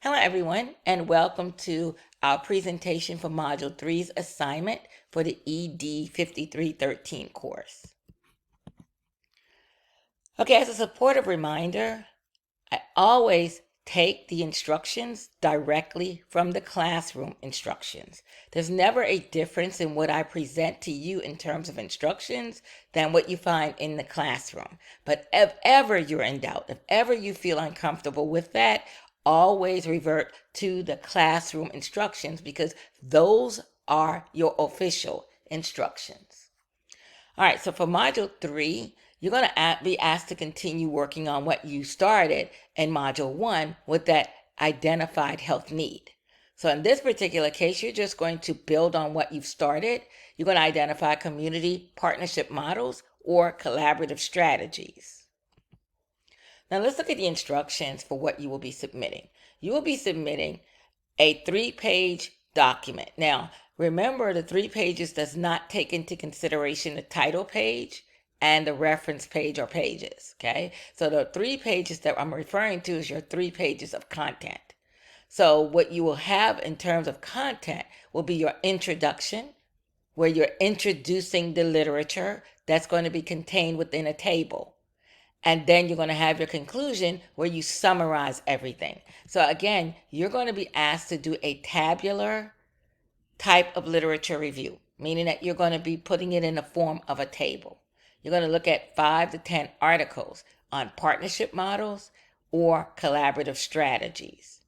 Hello, everyone, and welcome to our presentation for Module 3's assignment for the ED 5313 course. Okay, as a supportive reminder, I always take the instructions directly from the classroom instructions. There's never a difference in what I present to you in terms of instructions than what you find in the classroom. But if ever you're in doubt, if ever you feel uncomfortable with that, always revert to the classroom instructions because those are your official instructions. All right, so for Module 3, you're going to be asked to continue working on what you started in Module 1 with that identified health need. So in this particular case, you're just going to build on what you've started. You're going to identify community partnership models or collaborative strategies. Now let's look at the instructions for what you will be submitting. You will be submitting a 3-page document. Now, remember the 3 pages does not take into consideration the title page and the reference page or pages, okay? So the 3 pages that I'm referring to is your 3 pages of content. So what you will have in terms of content will be your introduction, where you're introducing the literature that's going to be contained within a table. And then you're going to have your conclusion where you summarize everything. So again, you're going to be asked to do a tabular type of literature review, meaning that you're going to be putting it in the form of a table. You're going to look at 5 to 10 articles on partnership models or collaborative strategies.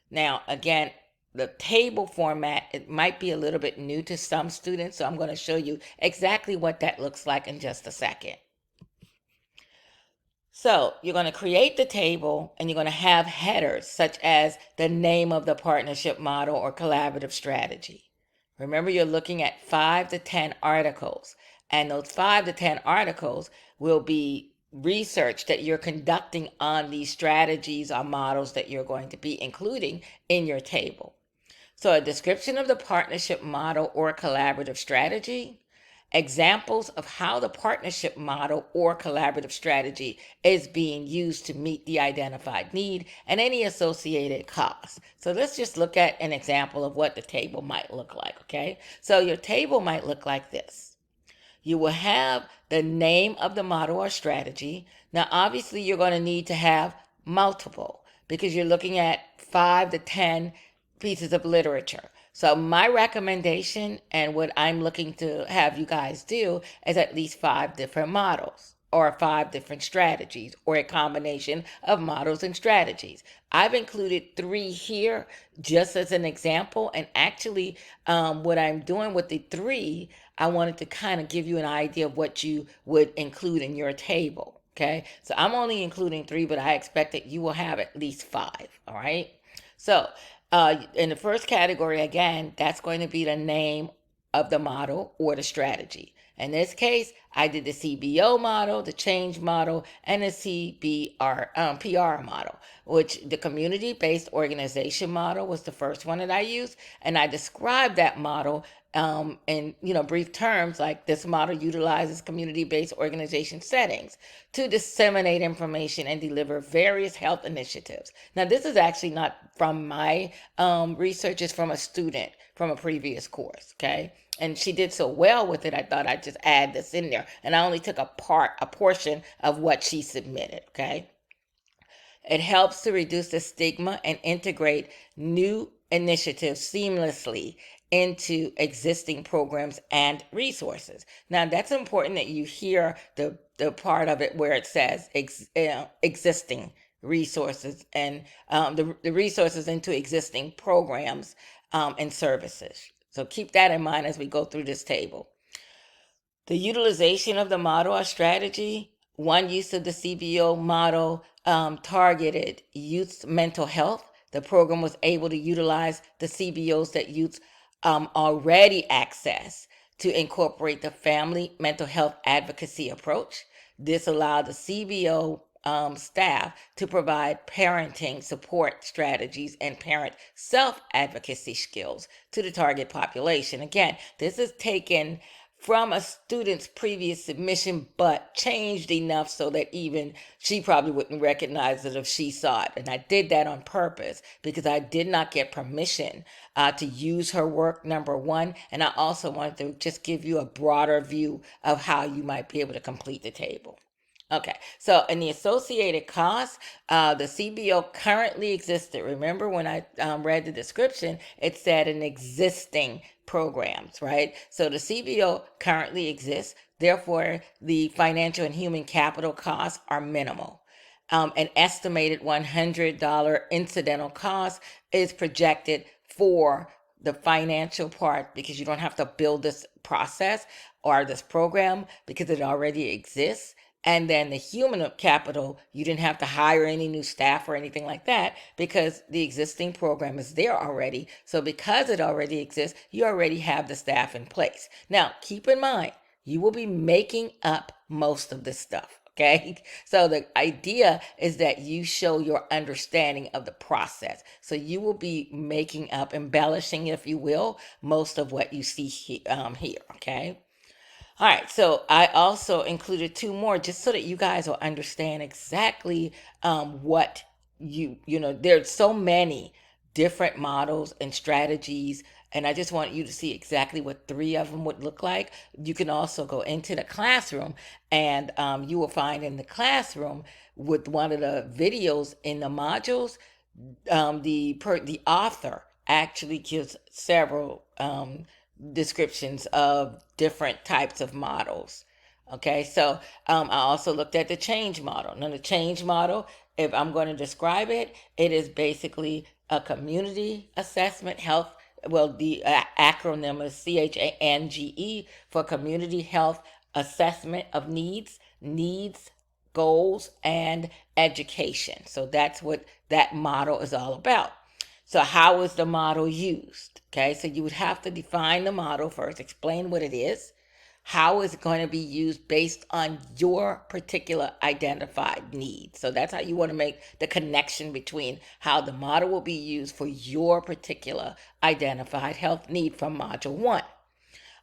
Now, again, the table format, it might be a little bit new to some students, so I'm going to show you exactly what that looks like in just a second. So you're going to create the table and you're going to have headers such as the name of the partnership model or collaborative strategy. Remember, you're looking at 5 to 10 articles, and those 5 to 10 articles will be research that you're conducting on these strategies or models that you're going to be including in your table. So a description of the partnership model or collaborative strategy, examples of how the partnership model or collaborative strategy is being used to meet the identified need, and any associated costs. So let's just look at an example of what the table might look like, okay? So your table might look like this. You will have the name of the model or strategy. Now, obviously, you're going to need to have multiple because you're looking at 5 to 10 pieces of literature. So my recommendation and what I'm looking to have you guys do is at least 5 different models or 5 different strategies or a combination of models and strategies. I've included 3 here just as an example. And actually, what I'm doing with the 3, I wanted to kind of give you an idea of what you would include in your table. Okay, so I'm only including 3, but I expect that you will have at least 5. All right. So in the first category, again, that's going to be the name of the model or the strategy. In this case, I did the CBO model, the change model, and the PR model, which the community-based organization model was the first one that I used. And I described that model in brief terms, like this model utilizes community-based organization settings to disseminate information and deliver various health initiatives. Now, this is actually not from my research; it's from a student from a previous course. Okay, and she did so well with it. I thought I'd just add this in there, and I only took a portion of what she submitted. Okay. It helps to reduce the stigma and integrate new initiatives seamlessly into existing programs and resources. Now, that's important that you hear the part of it where it says existing resources and the resources into existing programs and services. So keep that in mind as we go through this table. The utilization of the model or strategy, one use of the CBO model targeted youth's mental health. The program was able to utilize the CBOs that youths already access to incorporate the family mental health advocacy approach. This allowed the CBO staff to provide parenting support strategies and parent self advocacy skills to the target population. Again, this is taken from a student's previous submission, but changed enough so that even she probably wouldn't recognize it if she saw it. And I did that on purpose because I did not get permission to use her work, number one. And I also wanted to just give you a broader view of how you might be able to complete the table. Okay, so in the associated costs, the CBO currently existed. Remember when I read the description, it said an existing programs, right? So the CBO currently exists. Therefore, the financial and human capital costs are minimal. An estimated $100 incidental cost is projected for the financial part because you don't have to build this process or this program because it already exists. And then the human capital, you didn't have to hire any new staff or anything like that because the existing program is there already. So because it already exists, you already have the staff in place. Now, keep in mind, you will be making up most of this stuff. Okay. So the idea is that you show your understanding of the process. So you will be making up, embellishing, if you will, most of what you see here. Okay. All right, so I also included two more just so that you guys will understand exactly what there's so many different models and strategies, and I just want you to see exactly what three of them would look like. You can also go into the classroom, and you will find in the classroom with one of the videos in the modules, the author actually gives several descriptions of different types of models. Okay, so I also looked at the change model. Now, the change model, if I'm going to describe it, it is basically a community assessment health. Well, the acronym is CHANGE for Community Health Assessment of Needs, Goals, and Education. So that's what that model is all about. So, how is the model used? Okay, so you would have to define the model first, explain what it is, how is it going to be used based on your particular identified needs. So, that's how you want to make the connection between how the model will be used for your particular identified health need from module one.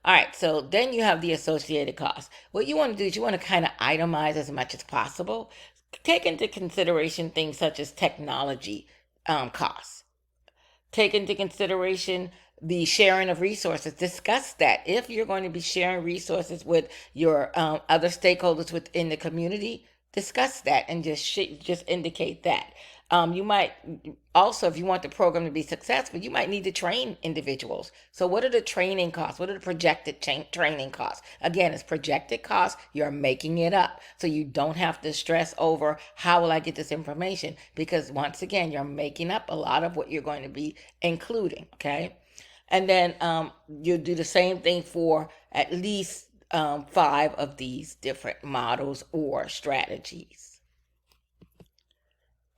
All right, so then you have the associated costs. What you want to do is you want to kind of itemize as much as possible. Take into consideration things such as technology costs. Take into consideration the sharing of resources. Discuss that. If you're going to be sharing resources with your other stakeholders within the community, discuss that and just indicate that. You might also, if you want the program to be successful, you might need to train individuals. So, what are the training costs? What are the projected training costs? Again, it's projected costs. You're making it up. So, you don't have to stress over how will I get this information because, once again, you're making up a lot of what you're going to be including. Okay. And then you'll do the same thing for at least 5 of these different models or strategies.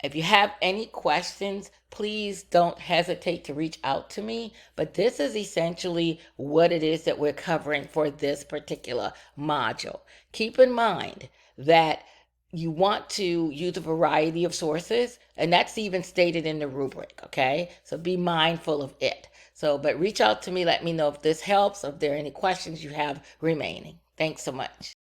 If you have any questions, please don't hesitate to reach out to me. But this is essentially what it is that we're covering for this particular module. Keep in mind that you want to use a variety of sources, and that's even stated in the rubric, okay? So be mindful of it. So, but reach out to me, let me know if this helps, if there are any questions you have remaining. Thanks so much.